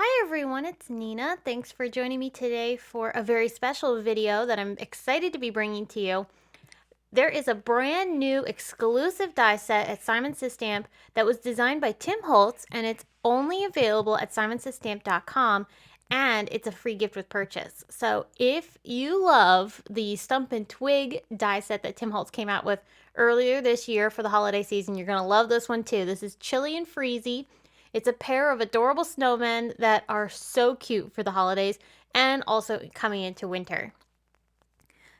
Hi everyone, it's Nina. Thanks for joining me today for a very special video that I'm excited to be bringing to you. There is a brand new exclusive die set at Simon Says Stamp that was designed by Tim Holtz, and it's only available at simonsaystamp.com, and it's a free gift with purchase. So if you love the Stump and Twig die set that Tim Holtz came out with earlier this year for the holiday season, you're going to love this one too. This is Chilly and Freezy. It's a pair of adorable snowmen that are so cute for the holidays and also coming into winter.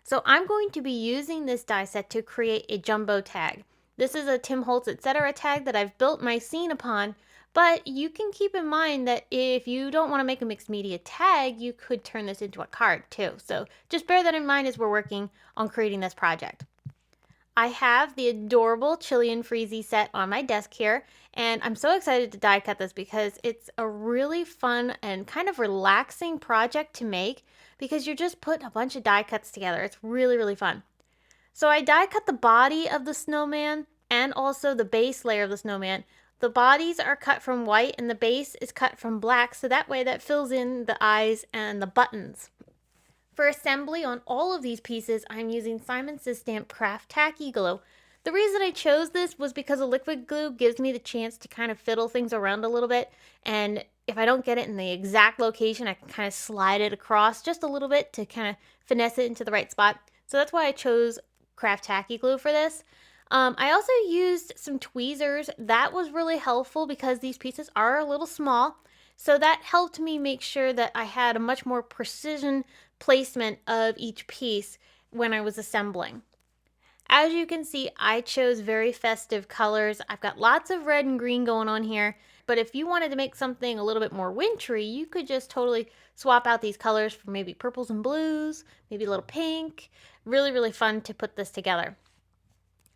So I'm going to be using this die set to create a jumbo tag. This is a Tim Holtz etc. tag that I've built my scene upon, but you can keep in mind that if you don't want to make a mixed media tag, you could turn this into a card too. So just bear that in mind as we're working on creating this project. I have the adorable Chilly and Freezy set on my desk here, and I'm so excited to die cut this because it's a really fun and kind of relaxing project to make because you're just putting a bunch of die cuts together. It's really, really fun. So I die cut the body of the snowman and also the base layer of the snowman. The bodies are cut from white and the base is cut from black, so that way that fills in the eyes and the buttons. For assembly on all of these pieces, I'm using Simon Says Stamp Craft Tacky Glue. The reason I chose this was because a liquid glue gives me the chance to kind of fiddle things around a little bit, and if I don't get it in the exact location, I can kind of slide it across just a little bit to kind of finesse it into the right spot. So that's why I chose Craft Tacky Glue for this. I also used some tweezers. That was really helpful because these pieces are a little small. So that helped me make sure that I had a much more precision placement of each piece when I was assembling. As you can see, I chose very festive colors. I've got lots of red and green going on here, but if you wanted to make something a little bit more wintry, you could just totally swap out these colors for maybe purples and blues, maybe a little pink. Really, really fun to put this together.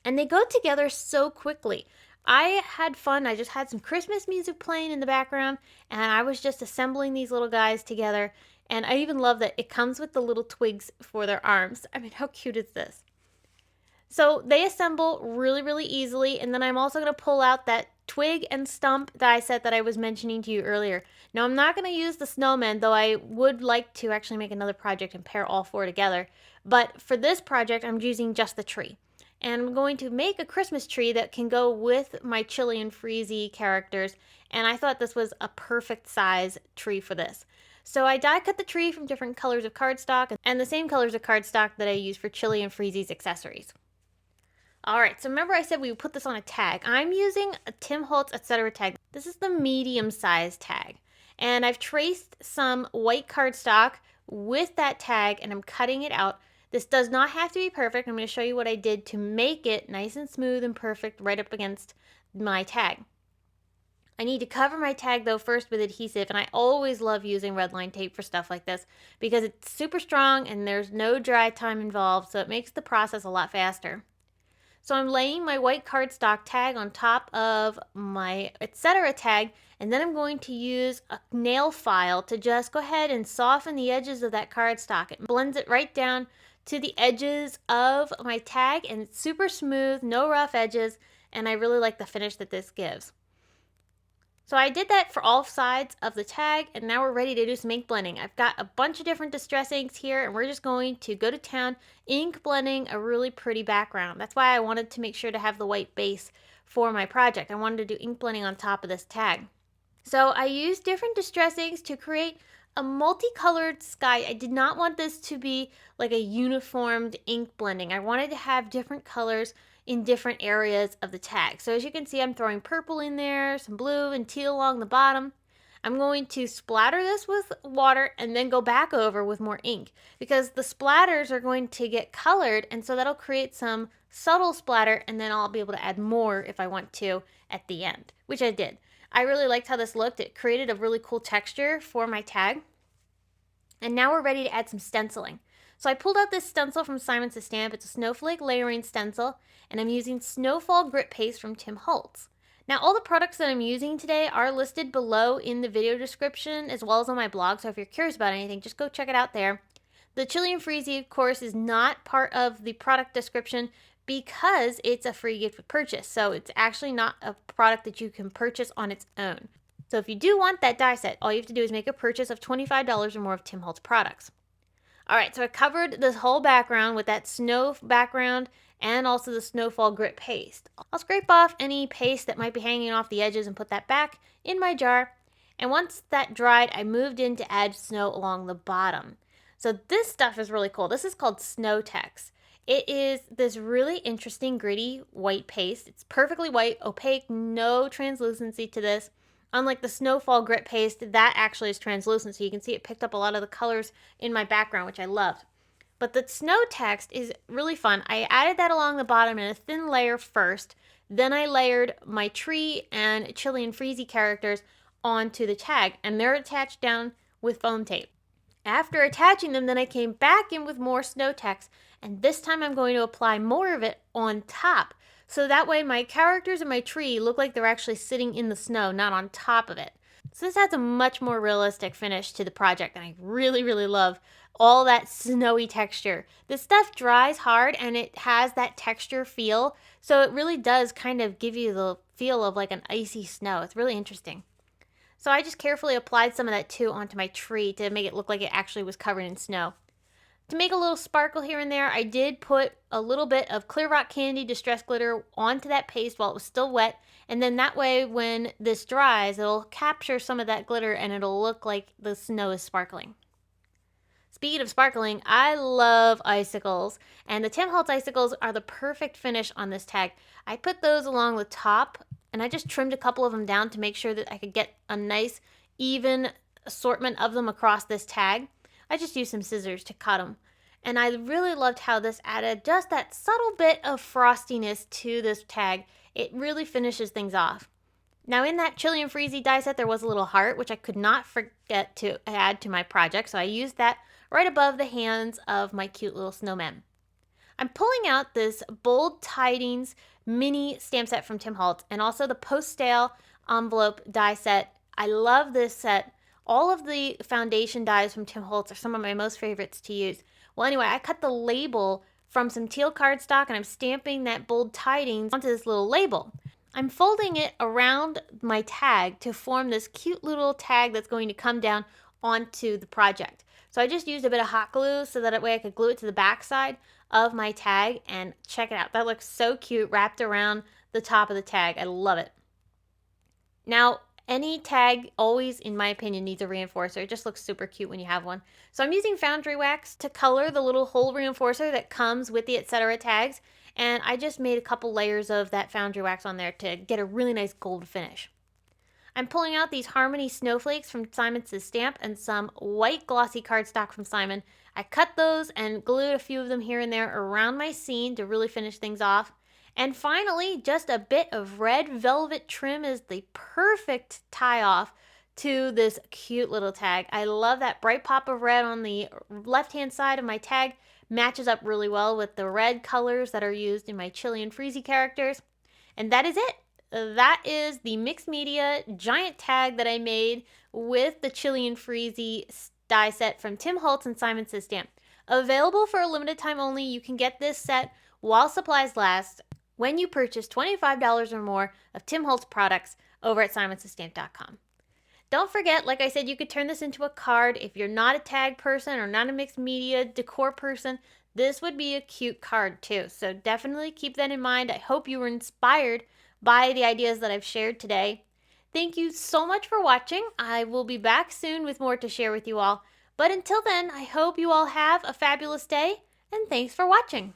And they go together so quickly. I had fun. I just had some Christmas music playing in the background, and I was just assembling these little guys together. And I even love that it comes with the little twigs for their arms. I mean, how cute is this? So they assemble really, really easily. And then I'm also going to pull out that twig and stump die set that I was mentioning to you earlier. Now, I'm not going to use the snowman, though I would like to actually make another project and pair all four together. But for this project, I'm using just the tree. And I'm going to make a Christmas tree that can go with my Chilly and Freezy characters, and I thought this was a perfect size tree for this. So I die cut the tree from different colors of cardstock and the same colors of cardstock that I use for Chilly and Freezy's accessories. Alright, so remember I said we would put this on a tag. I'm using a Tim Holtz etc. tag. This is the medium size tag. And I've traced some white cardstock with that tag and I'm cutting it out. This does not have to be perfect. I'm going to show you what I did to make it nice and smooth and perfect right up against my tag. I need to cover my tag though first with adhesive, and I always love using red line tape for stuff like this because it's super strong and there's no dry time involved, so it makes the process a lot faster. So I'm laying my white cardstock tag on top of my etc. tag, and then I'm going to use a nail file to just go ahead and soften the edges of that cardstock. It blends it right down to the edges of my tag, and it's super smooth, no rough edges, and I really like the finish that this gives. So I did that for all sides of the tag, and now we're ready to do some ink blending. I've got a bunch of different distress inks here, and we're just going to go to town ink blending a really pretty background. That's why I wanted to make sure to have the white base for my project. I wanted to do ink blending on top of this tag. So I used different distress inks to create a multicolored sky. I did not want this to be like a uniformed ink blending. I wanted to have different colors in different areas of the tag. So as you can see, I'm throwing purple in there, some blue and teal along the bottom. I'm going to splatter this with water and then go back over with more ink because the splatters are going to get colored, and so that'll create some subtle splatter, and then I'll be able to add more if I want to at the end, which I did. I really liked how this looked. It created a really cool texture for my tag. And now we're ready to add some stenciling. So I pulled out this stencil from Simon Says Stamp. It's a snowflake layering stencil, and I'm using Snowfall Grit Paste from Tim Holtz. Now all the products that I'm using today are listed below in the video description as well as on my blog, so if you're curious about anything, just go check it out there. The Chilly and Freezy, of course, is not part of the product description because it's a free gift with purchase, so it's actually not a product that you can purchase on its own. So if you do want that die set, all you have to do is make a purchase of $25 or more of Tim Holtz products. Alright, so I covered this whole background with that snow background and also the snowfall grit paste. I'll scrape off any paste that might be hanging off the edges and put that back in my jar. And once that dried, I moved in to add snow along the bottom. So this stuff is really cool. This is called SNOWTEX. It is this really interesting gritty white paste. It's perfectly white, opaque, no translucency to this. Unlike the snowfall grit paste, that actually is translucent, so you can see it picked up a lot of the colors in my background, which I loved. But the SNOWTEX is really fun. I added that along the bottom in a thin layer first, then I layered my tree and Chilly and Freezy characters onto the tag, and they're attached down with foam tape. After attaching them, then I came back in with more SNOWTEX, and this time I'm going to apply more of it on top. So that way my characters and my tree look like they're actually sitting in the snow, not on top of it. So this adds a much more realistic finish to the project, and I really, really love all that snowy texture. This stuff dries hard and it has that texture feel, so it really does kind of give you the feel of like an icy snow. It's really interesting. So I just carefully applied some of that too onto my tree to make it look like it actually was covered in snow. To make a little sparkle here and there, I did put a little bit of Clear Rock Candy Distress Glitter onto that paste while it was still wet, and then that way when this dries, it'll capture some of that glitter and it'll look like the snow is sparkling. Speaking of sparkling, I love icicles, and the Tim Holtz icicles are the perfect finish on this tag. I put those along the top, and I just trimmed a couple of them down to make sure that I could get a nice, even assortment of them across this tag. I just used some scissors to cut them. And I really loved how this added just that subtle bit of frostiness to this tag. It really finishes things off. Now in that Chilly and Freezy die set, there was a little heart, which I could not forget to add to my project. So I used that right above the hands of my cute little snowmen. I'm pulling out this Bold Tidings mini stamp set from Tim Holtz and also the POSTALE envelope die set. I love this set. All of the foundation dies from Tim Holtz are some of my most favorites to use. Well, anyway, I cut the label from some teal cardstock and I'm stamping that Bold Tidings onto this little label. I'm folding it around my tag to form this cute little tag that's going to come down onto the project. So I just used a bit of hot glue so that way I could glue it to the back side of my tag, and check it out. That looks so cute wrapped around the top of the tag. I love it. Now, any tag always, in my opinion, needs a reinforcer. It just looks super cute when you have one. So I'm using foundry wax to color the little hole reinforcer that comes with the etc. tags. And I just made a couple layers of that foundry wax on there to get a really nice gold finish. I'm pulling out these Harmony snowflakes from Simon's stamp and some white glossy cardstock from Simon. I cut those and glued a few of them here and there around my scene to really finish things off. And finally, just a bit of red velvet trim is the perfect tie-off to this cute little tag. I love that bright pop of red on the left-hand side of my tag. Matches up really well with the red colors that are used in my Chilly and Freezy characters. And that is it. That is the mixed media giant tag that I made with the Chilly and Freezy die set from Tim Holtz and Simon's stamp. Available for a limited time only. You can get this set while supplies last when you purchase $25 or more of Tim Holtz products over at simonstamp.com. Don't forget, like I said, you could turn this into a card. If you're not a tag person or not a mixed media decor person, this would be a cute card too. So definitely keep that in mind. I hope you were inspired by the ideas that I've shared today. Thank you so much for watching. I will be back soon with more to share with you all. But until then, I hope you all have a fabulous day, and thanks for watching.